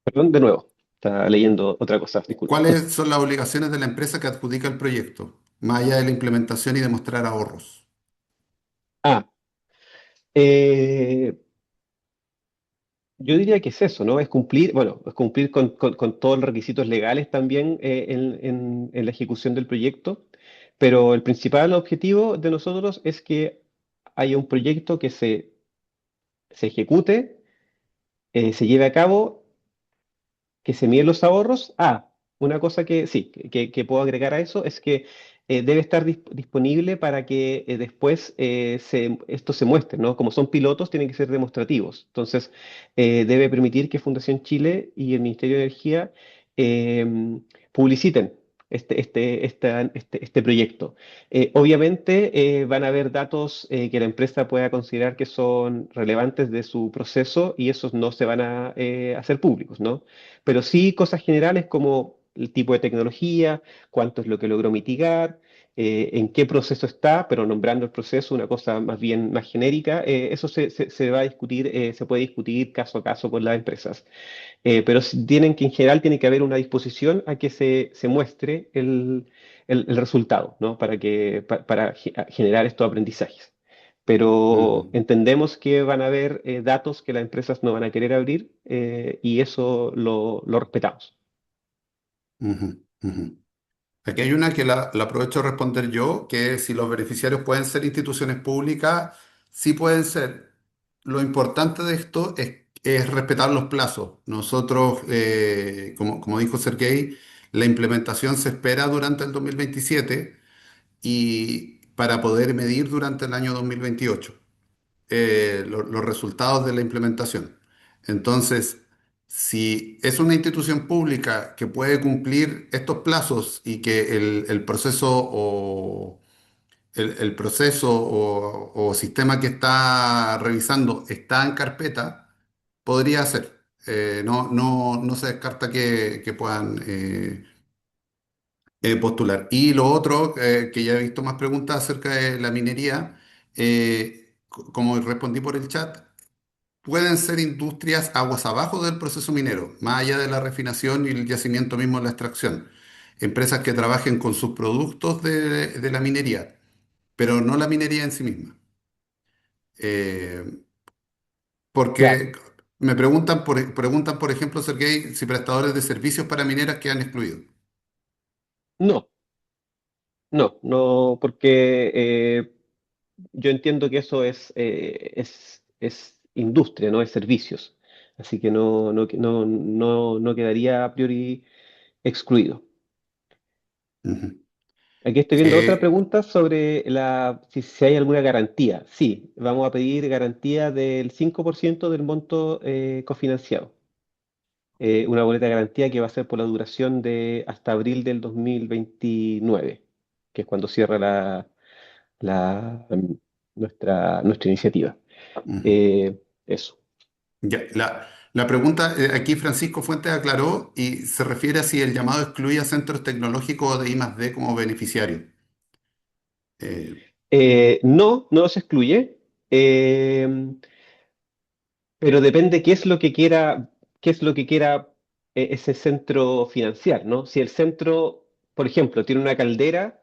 Perdón, de nuevo, está leyendo otra cosa, disculpa. ¿Cuáles son las obligaciones de la empresa que adjudica el proyecto, más allá de la implementación y demostrar ahorros? Ah, eh, yo diría que es eso, ¿no? Es cumplir, bueno, es cumplir con todos los requisitos legales también en la ejecución del proyecto, pero el principal objetivo de nosotros es que haya un proyecto que se ejecute, se lleve a cabo, que se miden los ahorros. Ah, una cosa que sí, que puedo agregar a eso es que debe estar disponible para que después esto se muestre, ¿no? Como son pilotos, tienen que ser demostrativos. Entonces, debe permitir que Fundación Chile y el Ministerio de Energía publiciten este proyecto. Obviamente, van a haber datos que la empresa pueda considerar que son relevantes de su proceso y esos no se van a hacer públicos, ¿no? Pero sí cosas generales como el tipo de tecnología, cuánto es lo que logró mitigar, en qué proceso está, pero nombrando el proceso, una cosa más bien más genérica, eso se va a discutir, se puede discutir caso a caso con las empresas. Pero tienen que, en general, tiene que haber una disposición a que se muestre el resultado, ¿no? Para generar estos aprendizajes. Pero Mm, entendemos que van a haber datos que las empresas no van a querer abrir y eso lo respetamos. ujú, ujú. Aquí hay una que la aprovecho a responder yo, que es si los beneficiarios pueden ser instituciones públicas, sí pueden ser. Lo importante de esto es respetar los plazos. Nosotros, como dijo Sergey, la implementación se espera durante el 2027 y para poder medir durante el año 2028 los resultados de la implementación. Entonces, si es una institución pública que puede cumplir estos plazos y que el proceso o el proceso o sistema que está revisando está en carpeta, podría ser. No se descarta que puedan postular. Y lo otro, que ya he visto más preguntas acerca de la minería, como respondí por el chat, pueden ser industrias aguas abajo del proceso minero, más allá de la refinación y el yacimiento mismo de la extracción. Empresas que trabajen con sus productos de la minería, pero no la minería en sí misma. Eh, Claro, porque preguntan, por ejemplo, Sergey, si prestadores de servicios para mineras quedan excluidos. no, no, porque yo entiendo que eso es industria, no es servicios. Así que no quedaría a priori excluido. Ujú. Aquí estoy viendo otra Eh, pregunta sobre si hay alguna garantía. Sí, vamos a pedir garantía del 5% del monto cofinanciado. Una boleta de garantía que va a ser por la duración de hasta abril del 2029, que es cuando cierra nuestra iniciativa. ujú. Eso. Ya, la pregunta, aquí Francisco Fuentes aclaró y se refiere a si el llamado excluye a centros tecnológicos de I+D como beneficiarios. Eh, No los excluye. Eh, Pero depende qué es lo que quiera ese centro financiar, ¿no? Si el centro, por ejemplo, tiene una caldera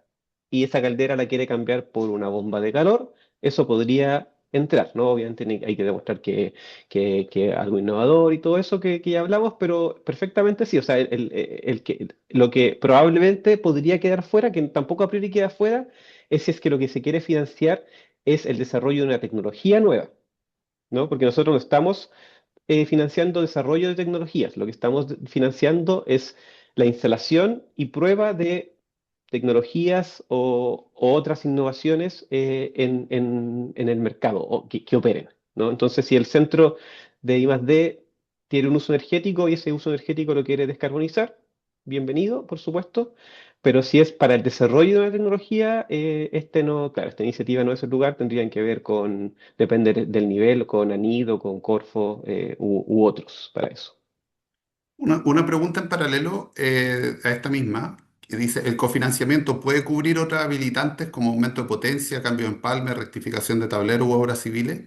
y esa caldera la quiere cambiar por una bomba de calor, eso podría entrar, ¿no? Obviamente hay que demostrar que algo innovador y todo eso que ya hablamos, pero perfectamente sí. O sea, lo que probablemente podría quedar fuera, que tampoco a priori queda fuera, es si es que lo que se quiere financiar es el desarrollo de una tecnología nueva. ¿No? Porque nosotros no estamos financiando desarrollo de tecnologías. Lo que estamos financiando es la instalación y prueba de tecnologías o otras innovaciones en el mercado o que operen, ¿no? Entonces, si el centro de I+D tiene un uso energético y ese uso energético lo quiere descarbonizar, bienvenido, por supuesto. Pero si es para el desarrollo de una tecnología, no, claro, esta iniciativa no es el lugar, tendrían que ver con, depende del nivel, con Anido, con Corfo u otros para eso. una pregunta en paralelo a esta misma, que dice, ¿el cofinanciamiento puede cubrir otras habilitantes como aumento de potencia, cambio de empalme, rectificación de tablero u obras civiles?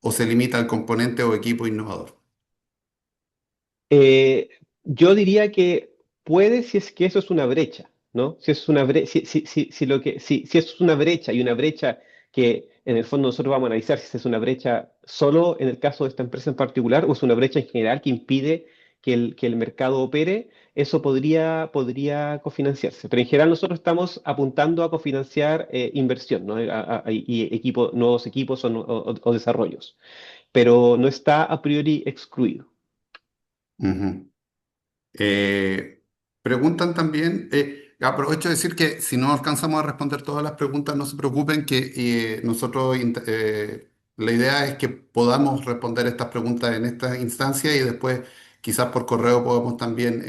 ¿O se limita al componente o equipo innovador? Eh, yo diría que puede si es que eso es una brecha, ¿no? Si es una si eso es una brecha y una brecha que en el fondo nosotros vamos a analizar si es una brecha solo en el caso de esta empresa en particular o es una brecha en general que impide que el mercado opere, eso podría cofinanciarse. Pero en general nosotros estamos apuntando a cofinanciar inversión, ¿no? Y nuevos equipos o desarrollos, pero no está a priori excluido. Ujú. Eh, preguntan también, aprovecho de decir que si no alcanzamos a responder todas las preguntas, no se preocupen, que la idea es que podamos responder estas preguntas en esta instancia y después quizás por correo podamos también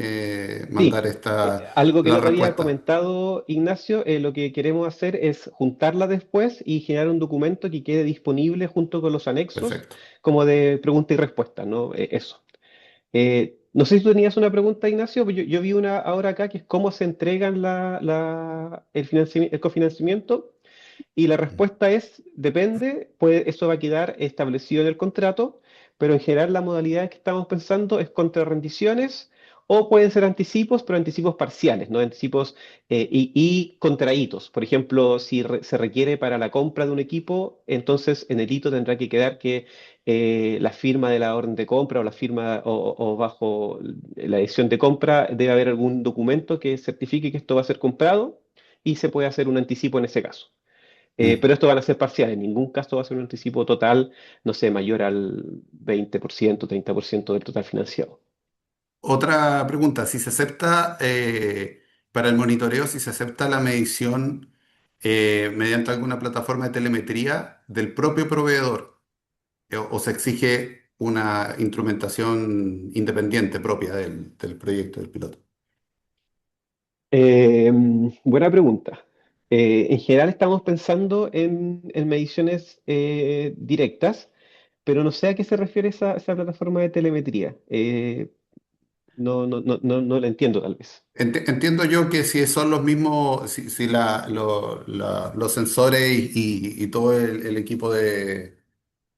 mandar Sí, algo que la no te había respuesta. comentado, Ignacio, lo que queremos hacer es juntarla después y generar un documento que quede disponible junto con los anexos, Perfecto. como de pregunta y respuesta, ¿no? Eso. No sé si tú tenías una pregunta, Ignacio, pero yo vi una ahora acá que es cómo se entregan el cofinanciamiento. Y la respuesta es, depende, pues eso va a quedar establecido en el contrato, pero en general la modalidad que estamos pensando es contra rendiciones o pueden ser anticipos, pero anticipos parciales, ¿no? Anticipos y contra hitos. Por ejemplo, si se requiere para la compra de un equipo, entonces en el hito tendrá que quedar que la firma de la orden de compra o la firma o bajo la edición de compra debe haber algún documento que certifique que esto va a ser comprado y se puede hacer un anticipo en ese caso. Mm. Pero esto van a ser parciales, en ningún caso va a ser un anticipo total, no sé, mayor al 20%, 30% del total financiado. Otra pregunta, si se acepta para el monitoreo, si se acepta la medición mediante alguna plataforma de telemetría del propio proveedor, o se exige una instrumentación independiente propia del proyecto del piloto. Eh, Buena pregunta. En general estamos pensando en mediciones directas, pero no sé a qué se refiere esa plataforma de telemetría. No la entiendo tal vez. Entiendo yo que si son los mismos, si los sensores y todo el equipo eh,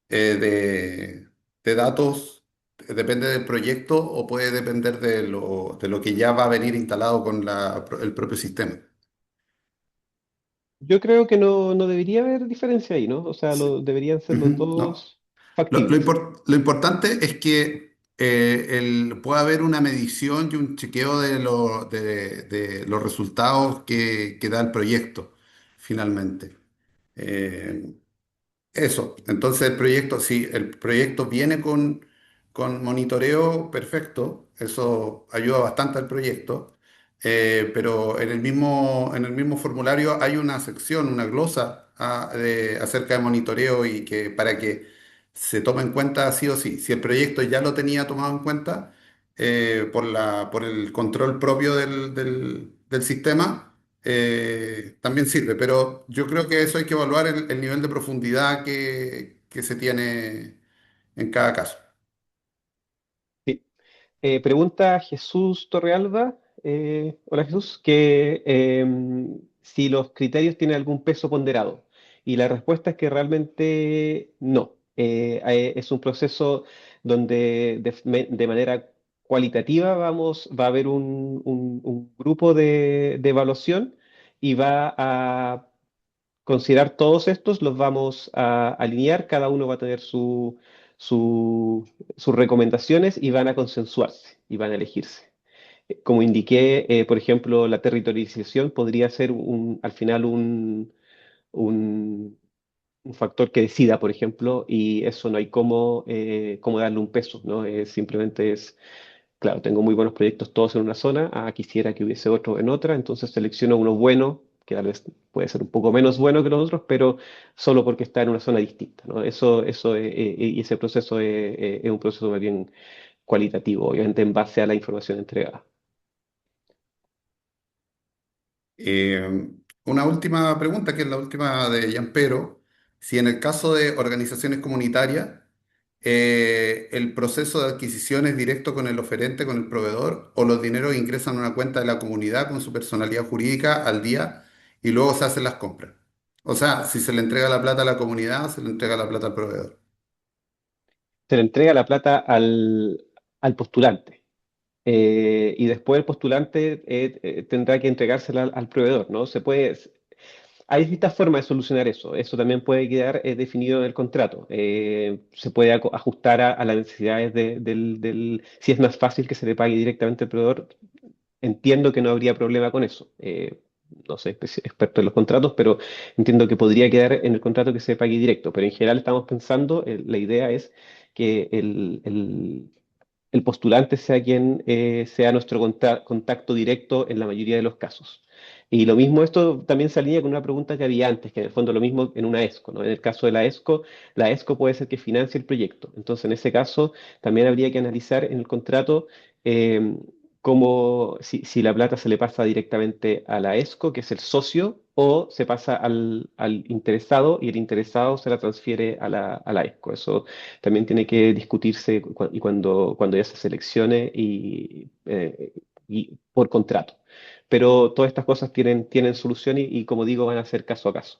de, de datos depende del proyecto o puede depender de lo que ya va a venir instalado con el propio sistema. Yo creo que no debería haber diferencia ahí, ¿no? O sea, Sí. deberían ser los Ujú, no. dos Lo factibles. lo importante es que pueda haber una medición y un chequeo de los resultados que da el proyecto finalmente. Eh, Eso, entonces el proyecto, si el proyecto viene con monitoreo, perfecto, eso ayuda bastante al proyecto, pero en el mismo formulario hay una sección, una glosa acerca de monitoreo y que para que se tome en cuenta sí o sí. Si el proyecto ya lo tenía tomado en cuenta por el control propio del sistema también sirve, pero yo creo que eso hay que evaluar el nivel de profundidad que se tiene en cada caso. Sí. Pregunta Jesús Torrealba, hola Jesús, que si los criterios tienen algún peso ponderado. Y la respuesta es que realmente no. Es un proceso donde de manera cualitativa va a haber un grupo de evaluación y va a considerar todos estos, los vamos a alinear, cada uno va a tener su- sus recomendaciones y van a consensuarse y van a elegirse. Como indiqué, por ejemplo, la territorialización podría ser al final un- un factor que decida, por ejemplo, y eso no hay cómo darle un peso, ¿no? Simplemente es claro, tengo muy buenos proyectos todos en una zona, quisiera que hubiese otro en otra, entonces selecciono uno bueno, que tal vez puede ser un poco menos bueno que los otros, pero solo porque está en una zona distinta, ¿no? Y ese proceso es un proceso más bien cualitativo, obviamente en base a la información entregada. Eh, una última pregunta, que es la última de Gianpero. Si en el caso de organizaciones comunitarias, el proceso de adquisición es directo con el oferente, con el proveedor, o los dineros ingresan a una cuenta de la comunidad con su personalidad jurídica al día y luego se hacen las compras. O sea, si se le entrega la plata a la comunidad, se le entrega la plata al proveedor. Se le entrega la plata al postulante. Y después el postulante tendrá que entregársela al proveedor, ¿no? Hay distintas formas de solucionar eso. Eso también puede quedar definido en el contrato. Se puede ajustar a las necesidades Si es más fácil que se le pague directamente al proveedor, entiendo que no habría problema con eso. No soy experto en los contratos, pero entiendo que podría quedar en el contrato que se pague directo. Pero en general estamos pensando, la idea es que el postulante sea quien sea nuestro contacto directo en la mayoría de los casos. Y lo mismo, esto también se alinea con una pregunta que había antes, que en el fondo lo mismo en una ESCO, ¿no? En el caso de la ESCO puede ser que financie el proyecto. Entonces, en ese caso, también habría que analizar en el contrato. como si la plata se le pasa directamente a la ESCO, que es el socio, o se pasa al interesado y el interesado se la transfiere a la ESCO. Eso también tiene que discutirse y cuando ya se seleccione y por contrato. Pero todas estas cosas tienen solución y como digo, van a ser caso a caso.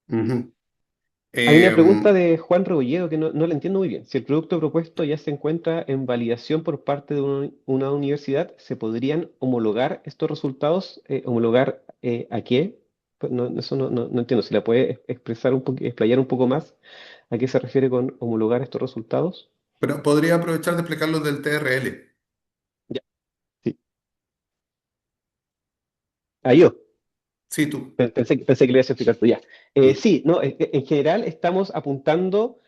Ujú. Hay una Eh, pregunta de Juan Rebolledo que no la entiendo muy bien. Si el producto propuesto ya se encuentra en validación por parte de una universidad, ¿se podrían homologar estos resultados? ¿Homologar a qué? Pues eso no entiendo. Si la puede expresar explayar un poco más, ¿a qué se refiere con homologar estos resultados? pero podría aprovechar de explicar del TRL. Ya, sí. Ahí yo. Sí, tú. Pensé que le ibas a explicar tú ya. Mm. Sí, no, en general estamos apuntando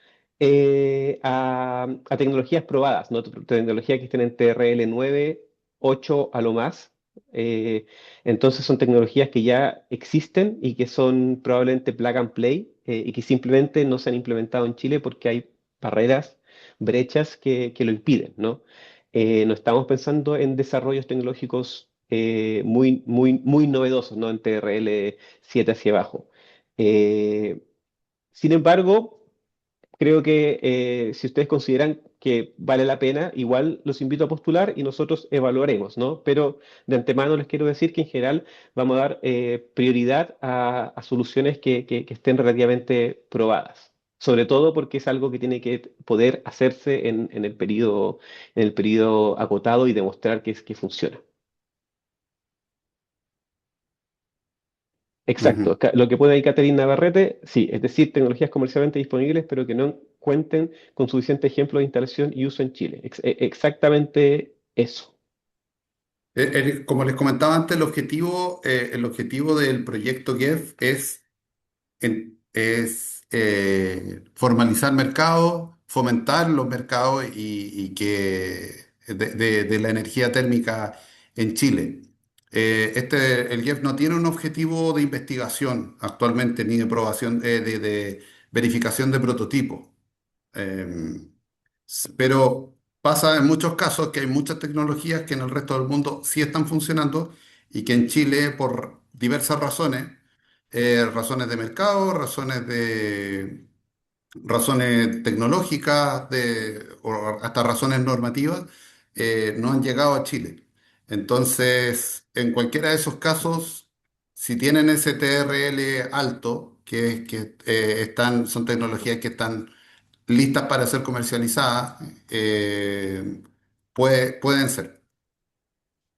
a tecnologías probadas, ¿no? Tecnologías que estén en TRL 9, 8 a lo más. Eh, entonces son tecnologías que ya existen y que son probablemente plug and play y que simplemente no se han implementado en Chile porque hay barreras, brechas que lo impiden, ¿no? No estamos pensando en desarrollos tecnológicos muy novedosos, ¿no? En TRL 7 hacia abajo. Eh, Sin embargo, creo que si ustedes consideran que vale la pena, igual los invito a postular y nosotros evaluaremos, ¿no? Pero de antemano les quiero decir que en general vamos a dar prioridad a soluciones que estén relativamente probadas. Sobre todo porque es algo que tiene que poder hacerse en el periodo acotado y demostrar que funciona. Exacto. Ujú. Lo que pone ahí Catherine Navarrete, sí, es decir, tecnologías comercialmente disponibles, pero que no cuenten con suficiente ejemplo de instalación y uso en Chile. Exactamente eso. Como les comentaba antes, el objetivo del proyecto GEF es formalizar mercados, fomentar los mercados y que de la energía térmica en Chile. El GEF no tiene un objetivo de investigación actualmente ni de probación, de verificación de prototipos. Eh, pero pasa en muchos casos que hay muchas tecnologías que en el resto del mundo sí están funcionando y que en Chile, por diversas razones, razones de mercado, razones tecnológicas, o hasta razones normativas, no han llegado a Chile. Entonces, en cualquiera de esos casos, si tienen ese TRL alto, son tecnologías que están listas para ser comercializadas, pueden ser.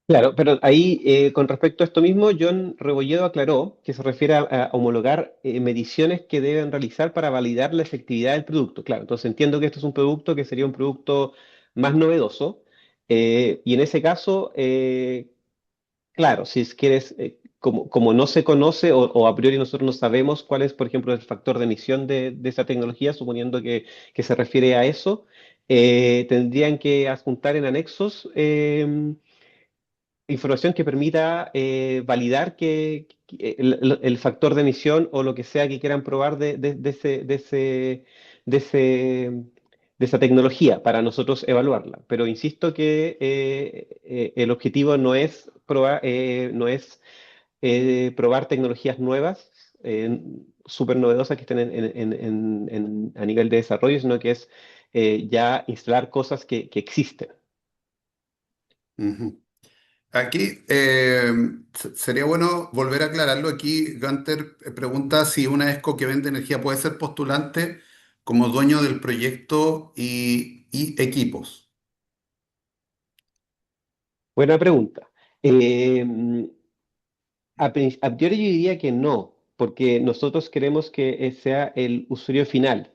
Claro, pero ahí, con respecto a esto mismo, John Rebolledo aclaró que se refiere a homologar mediciones que deben realizar para validar la efectividad del producto. Claro, entonces entiendo que esto es un producto que sería un producto más novedoso y en ese caso, claro, si es que como no se conoce o a priori nosotros no sabemos cuál es, por ejemplo, el factor de emisión de esa tecnología, suponiendo que se refiere a eso, tendrían que adjuntar en anexos información que permita validar que el factor de emisión o lo que sea que quieran probar de ese- de esa tecnología para nosotros evaluarla. Pero insisto que el objetivo no es probar tecnologías nuevas, súper novedosas que estén a nivel de desarrollo, sino que es ya instalar cosas que existen. Ujú. Aquí sería bueno volver a aclararlo. Aquí Gunter pregunta si una ESCO que vende energía puede ser postulante como dueño del proyecto y equipos. Buena pregunta. A priori yo diría que no, porque nosotros queremos que sea el usuario final.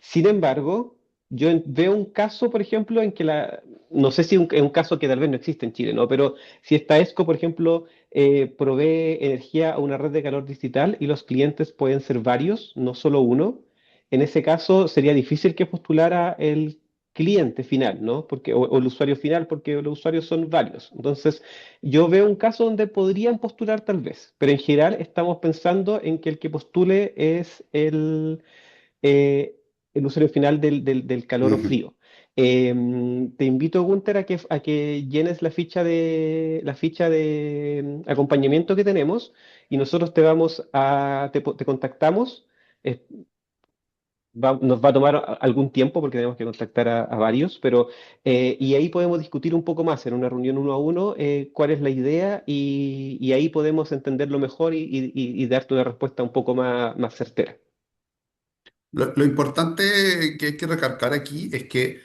Sin embargo, veo un caso, por ejemplo, en que no sé si es un caso que tal vez no existe en Chile, ¿no? Pero si esta ESCO, por ejemplo, provee energía a una red de calor distrital y los clientes pueden ser varios, no solo uno, en ese caso sería difícil que postulara el cliente final, ¿no? O el usuario final, porque los usuarios son varios. Entonces, yo veo un caso donde podrían postular tal vez, pero en general estamos pensando en que el que postule es eh, el usuario final del calor o Ujú. frío. Te invito, Gunter, a que llenes la ficha de acompañamiento que tenemos y nosotros te contactamos. Eh, Nos va a tomar algún tiempo porque tenemos que contactar a varios, pero y ahí podemos discutir un poco más en una reunión uno a uno cuál es la idea y ahí podemos entenderlo mejor y darte una respuesta un poco más certera. Lo importante que hay que recalcar aquí es que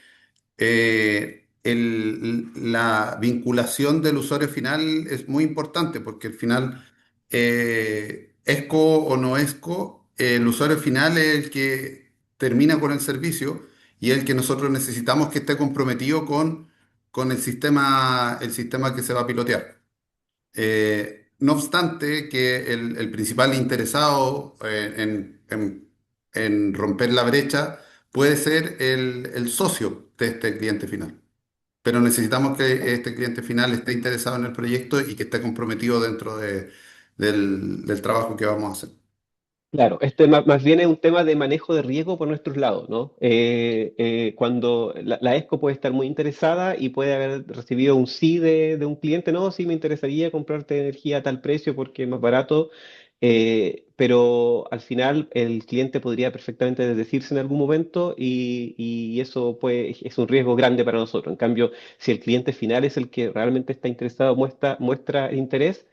la vinculación del usuario final es muy importante porque al final, ESCO o no ESCO, el usuario final es el que termina con el servicio y es el que nosotros necesitamos que esté comprometido con el sistema que se va a pilotear. No obstante, que el principal interesado en romper la brecha puede ser el socio de este cliente final. Pero necesitamos que este cliente final esté interesado en el proyecto y que esté comprometido dentro del trabajo que vamos a hacer. Claro, este más bien es un tema de manejo de riesgo por nuestros lados, ¿no? Cuando la ESCO puede estar muy interesada y puede haber recibido un sí de un cliente, no, sí me interesaría comprarte energía a tal precio porque es más barato, pero al final el cliente podría perfectamente desdecirse en algún momento y eso pues, es un riesgo grande para nosotros. En cambio, si el cliente final es el que realmente está interesado, muestra interés,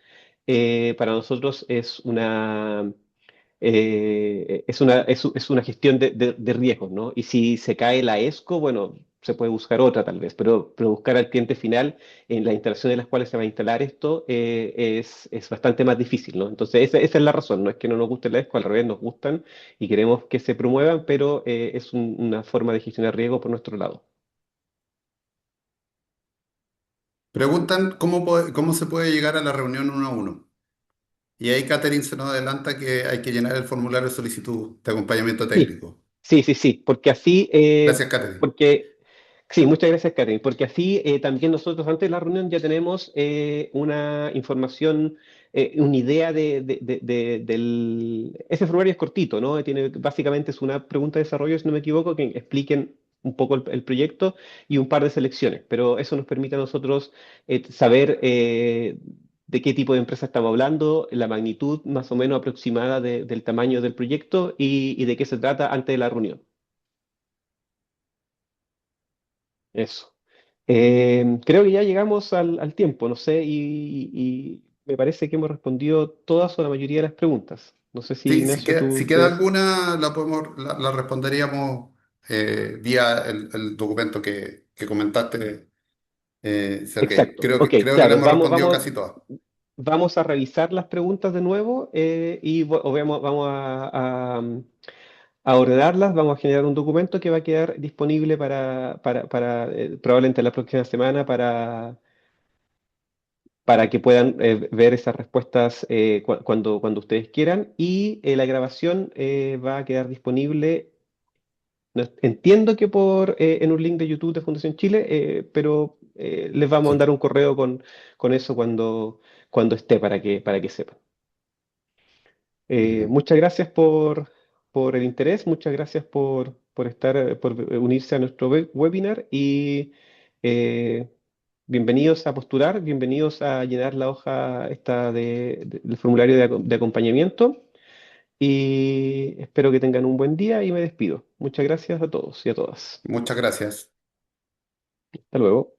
para nosotros es una gestión de riesgos, ¿no? Y si se cae la ESCO, bueno, se puede buscar otra tal vez, pero buscar al cliente final en la instalación de las cuales se va a instalar esto es bastante más difícil, ¿no? Entonces, esa es la razón, no es que no nos guste la ESCO, al revés, nos gustan y queremos que se promuevan, pero es una forma de gestionar riesgo por nuestro lado. Preguntan cómo se puede llegar a la reunión uno a uno. Y ahí Catherine se nos adelanta que hay que llenar el formulario de solicitud de acompañamiento Sí, técnico. sí, porque así, Gracias, Catherine. porque, sí, muchas gracias, Karen, porque así también nosotros antes de la reunión ya tenemos una información, una idea Ese formulario es cortito, ¿no? Básicamente es una pregunta de desarrollo, si no me equivoco, que expliquen un poco el proyecto y un par de selecciones, pero eso nos permite a nosotros saber de qué tipo de empresa estamos hablando, la magnitud más o menos aproximada del tamaño del proyecto y de qué se trata antes de la reunión. Eso. Creo que ya llegamos al tiempo, no sé, y me parece que hemos respondido todas o la mayoría de las preguntas. No sé si, Sí, Ignacio, tú si queda deseas. alguna, la responderíamos vía el documento que comentaste, Sergey. Exacto. Ok, Creo que le claro, hemos respondido casi todas. vamos a revisar las preguntas de nuevo o vamos a ordenarlas, vamos a generar un documento que va a quedar disponible probablemente la próxima semana para que puedan ver esas respuestas cuando ustedes quieran y la grabación va a quedar disponible. Entiendo que en un link de YouTube de Fundación Chile, pero les vamos a Sí, mandar un correo con eso cuando esté para que sepan. muy bien. Muchas gracias por el interés, muchas gracias por unirse a nuestro webinar y eh, bienvenidos a postular, bienvenidos a llenar la hoja esta del formulario de acompañamiento y espero que tengan un buen día y me despido. Muchas gracias a todos y a todas. Muchas gracias. Hasta luego.